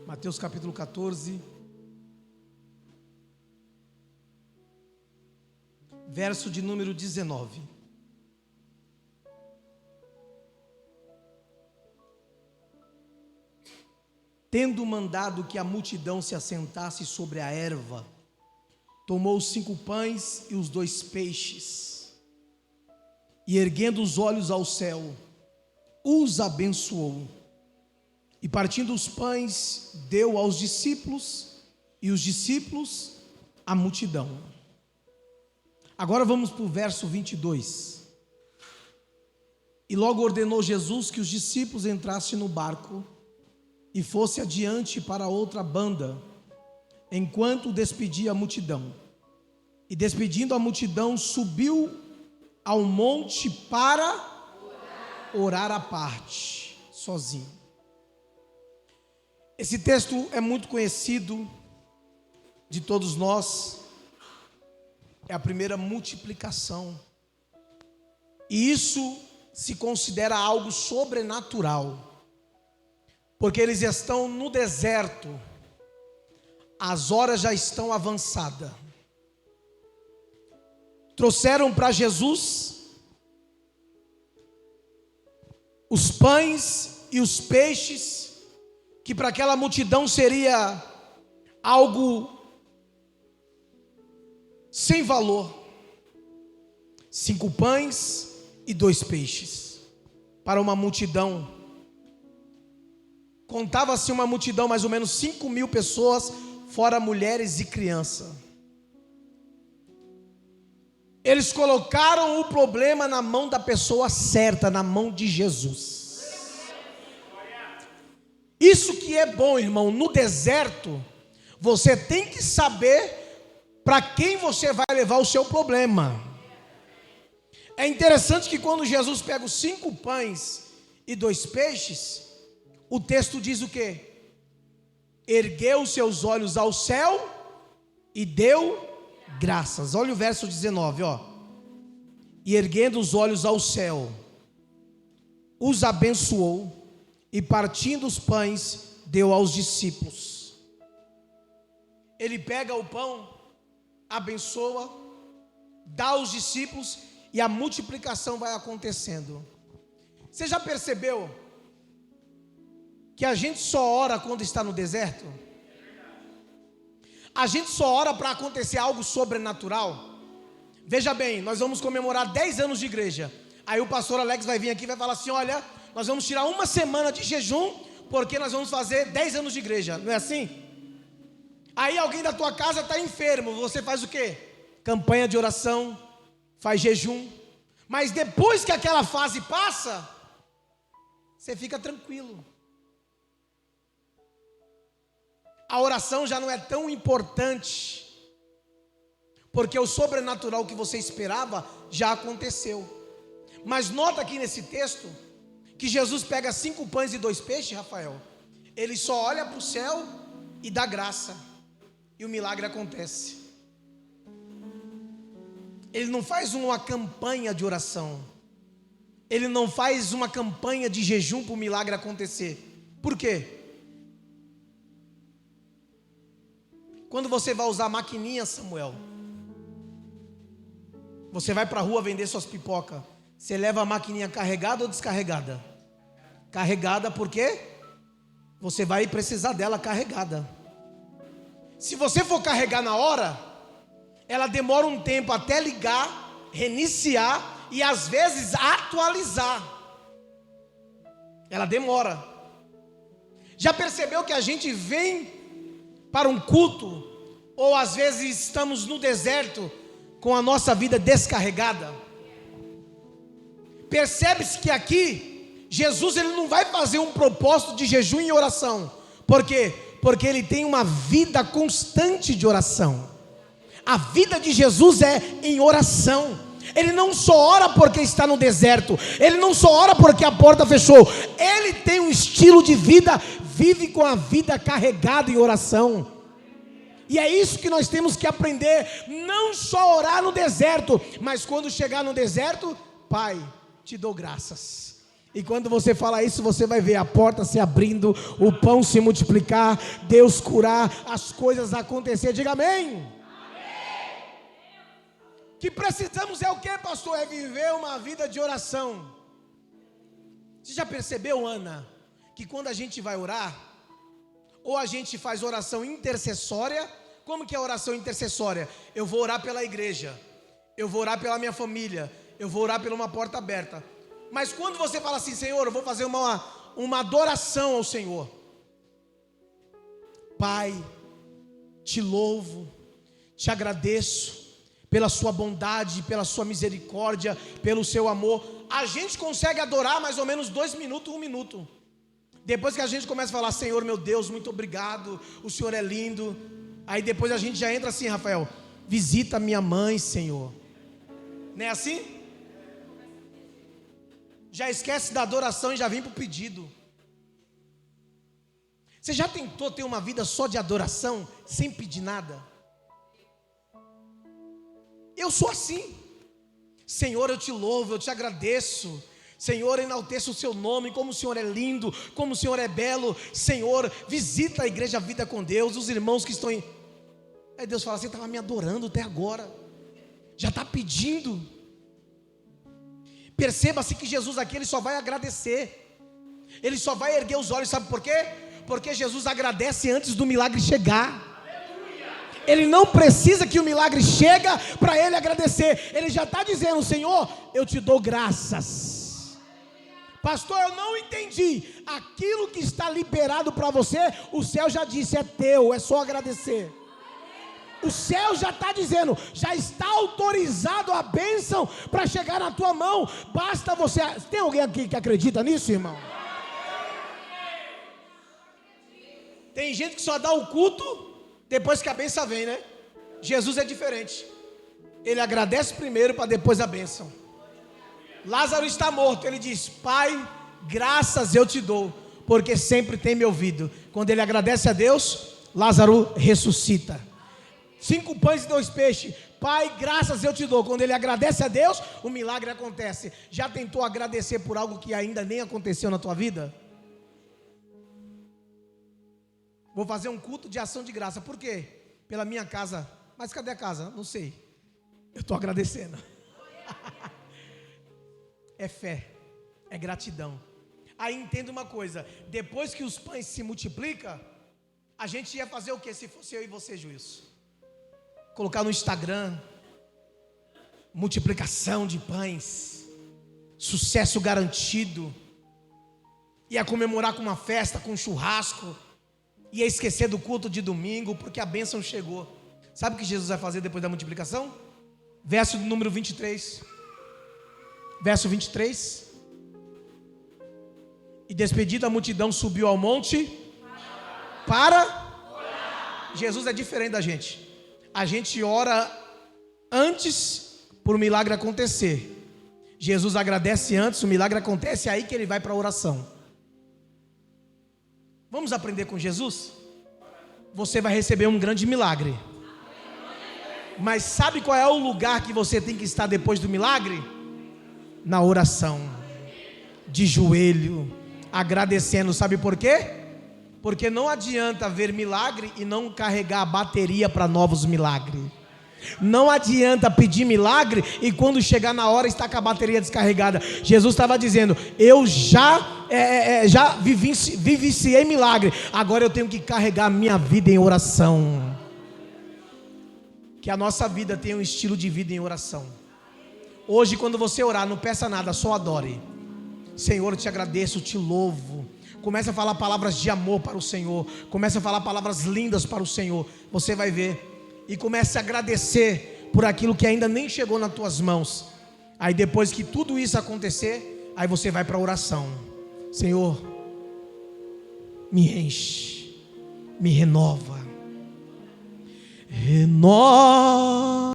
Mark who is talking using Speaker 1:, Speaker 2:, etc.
Speaker 1: Mateus capítulo 14, verso de número 19. Tendo mandado que a multidão se assentasse sobre a erva, tomou os 5 pães e os 2 peixes, e erguendo os olhos ao céu, os abençoou, e partindo os pães, deu aos discípulos, e os discípulos à multidão. Agora vamos para o verso 22. E logo ordenou Jesus que os discípulos entrassem no barco e fosse adiante para outra banda, enquanto despedia a multidão. E despedindo a multidão, subiu ao monte para orar à parte, sozinho. Esse texto é muito conhecido de todos nós. É a primeira multiplicação. E isso se considera algo sobrenatural, porque eles estão no deserto, as horas já estão avançadas. Trouxeram para Jesus os pães e os peixes, que para aquela multidão seria algo sem valor. 5 pães e 2 peixes para uma multidão. Contava-se uma multidão, mais ou menos 5.000 pessoas, fora mulheres e crianças. Eles colocaram o problema na mão da pessoa certa, na mão de Jesus. Isso que é bom, irmão. No deserto, você tem que saber para quem você vai levar o seu problema. É interessante que quando Jesus pega os 5 pães e 2 peixes, o texto diz o quê? Ergueu seus olhos ao céu e deu graças. Olha o verso 19, ó. E erguendo os olhos ao céu, os abençoou, e partindo os pães, deu aos discípulos. Ele pega o pão, abençoa, dá aos discípulos, e a multiplicação vai acontecendo. Você já percebeu que a gente só ora quando está no deserto? A gente só ora para acontecer algo sobrenatural. Veja bem, nós vamos comemorar 10 anos de igreja. Aí o pastor Alex vai vir aqui e vai falar assim: olha, nós vamos tirar uma semana de jejum, porque nós vamos fazer 10 anos de igreja. Não é assim? Aí alguém da tua casa está enfermo, você faz o quê? Campanha de oração, faz jejum. Mas depois que aquela fase passa, você fica tranquilo. A oração já não é tão importante, porque o sobrenatural que você esperava já aconteceu. Mas nota aqui nesse texto que Jesus pega 5 pães e 2 peixes, Rafael. Ele só olha para o céu e dá graça, e o milagre acontece. Ele não faz uma campanha de oração, ele não faz uma campanha de jejum para o milagre acontecer. Por quê? Quando você vai usar a maquininha, Samuel, você vai para a rua vender suas pipocas, você leva a maquininha carregada ou descarregada? Carregada, por quê? Você vai precisar dela carregada. Se você for carregar na hora, ela demora um tempo até ligar, reiniciar e às vezes atualizar. Ela demora. Já percebeu que a gente vem para um culto, ou às vezes estamos no deserto com a nossa vida descarregada? Percebe-se que aqui Jesus ele não vai fazer um propósito de jejum e oração. Por quê? Porque ele tem uma vida constante de oração. A vida de Jesus é em oração. Ele não só ora porque está no deserto, ele não só ora porque a porta fechou, ele tem um estilo de vida, vive com a vida carregada em oração. E é isso que nós temos que aprender, não só orar no deserto, mas quando chegar no deserto, Pai, te dou graças. E quando você fala isso, você vai ver a porta se abrindo, o pão se multiplicar, Deus curar, as coisas acontecer. Diga amém. Que precisamos é o que, pastor? É viver uma vida de oração. Você já percebeu, Ana, que quando a gente vai orar, ou a gente faz oração intercessória? Como que é a oração intercessória? Eu vou orar pela igreja, eu vou orar pela minha família, eu vou orar por uma porta aberta. Mas quando você fala assim, Senhor, eu vou fazer uma adoração ao Senhor. Pai, te louvo, te agradeço pela sua bondade, pela sua misericórdia, pelo seu amor. A gente consegue adorar mais ou menos 2 minutos, 1 minuto. Depois que a gente começa a falar, Senhor, meu Deus, muito obrigado, o Senhor é lindo. Aí depois a gente já entra assim, Rafael, visita minha mãe, Senhor. Não é assim? Já esquece da adoração e já vem para o pedido. Você já tentou ter uma vida só de adoração, sem pedir nada? Eu sou assim. Senhor, eu te louvo, eu te agradeço. Senhor, enalteça o seu nome, como o Senhor é lindo, como o Senhor é belo. Senhor, visita a igreja Vida com Deus, os irmãos que estão em... Aí Deus fala, você estava me adorando até agora, já está pedindo. Perceba-se que Jesus aqui, ele só vai agradecer, ele só vai erguer os olhos, sabe por quê? Porque Jesus agradece antes do milagre chegar. Ele não precisa que o milagre chegue para ele agradecer, ele já está dizendo, Senhor, eu te dou graças. Pastor, eu não entendi, aquilo que está liberado para você, o céu já disse, é teu, é só agradecer. O céu já está dizendo, já está autorizado a bênção para chegar na tua mão, basta você... Tem alguém aqui que acredita nisso, irmão? Tem gente que só dá o culto depois que a bênção vem, né? Jesus é diferente, ele agradece primeiro para depois a bênção. Lázaro está morto, ele diz, Pai, graças eu te dou, porque sempre tem me ouvido. Quando ele agradece a Deus, Lázaro ressuscita. 5 pães e 2 peixes, Pai, graças eu te dou. Quando ele agradece a Deus, o milagre acontece. Já tentou agradecer por algo que ainda nem aconteceu na tua vida? Vou fazer um culto de ação de graça, por quê? Pela minha casa. Mas cadê a casa? Não sei, eu estou agradecendo. É fé, é gratidão. Aí entenda uma coisa, depois que os pães se multiplicam, a gente ia fazer o que se fosse eu e você, juiz? Colocar no Instagram, multiplicação de pães, sucesso garantido, ia comemorar com uma festa, com um churrasco, ia esquecer do culto de domingo, porque a bênção chegou. Sabe o que Jesus vai fazer depois da multiplicação? Verso número 23, verso 23, e despedida a multidão subiu ao monte para orar. Jesus é diferente da gente. A gente ora antes para o milagre acontecer. Jesus agradece antes, o milagre acontece, é aí que ele vai para a oração. Vamos aprender com Jesus? Você vai receber um grande milagre. Mas sabe qual é o lugar que você tem que estar depois do milagre? Na oração, de joelho, agradecendo. Sabe por quê? Porque não adianta ver milagre e não carregar a bateria para novos milagres. Não adianta pedir milagre e quando chegar na hora está com a bateria descarregada. Jesus estava dizendo, eu já vivenciei milagre, agora eu tenho que carregar a minha vida em oração. Que a nossa vida tenha um estilo de vida em oração. Hoje quando você orar, não peça nada, só adore. Senhor, eu te agradeço, eu te louvo. Comece a falar palavras de amor para o Senhor. Comece a falar palavras lindas para o Senhor. Você vai ver. E comece a agradecer por aquilo que ainda nem chegou nas tuas mãos. Aí depois que tudo isso acontecer, aí você vai para a oração. Senhor, me enche, me renova. Renova.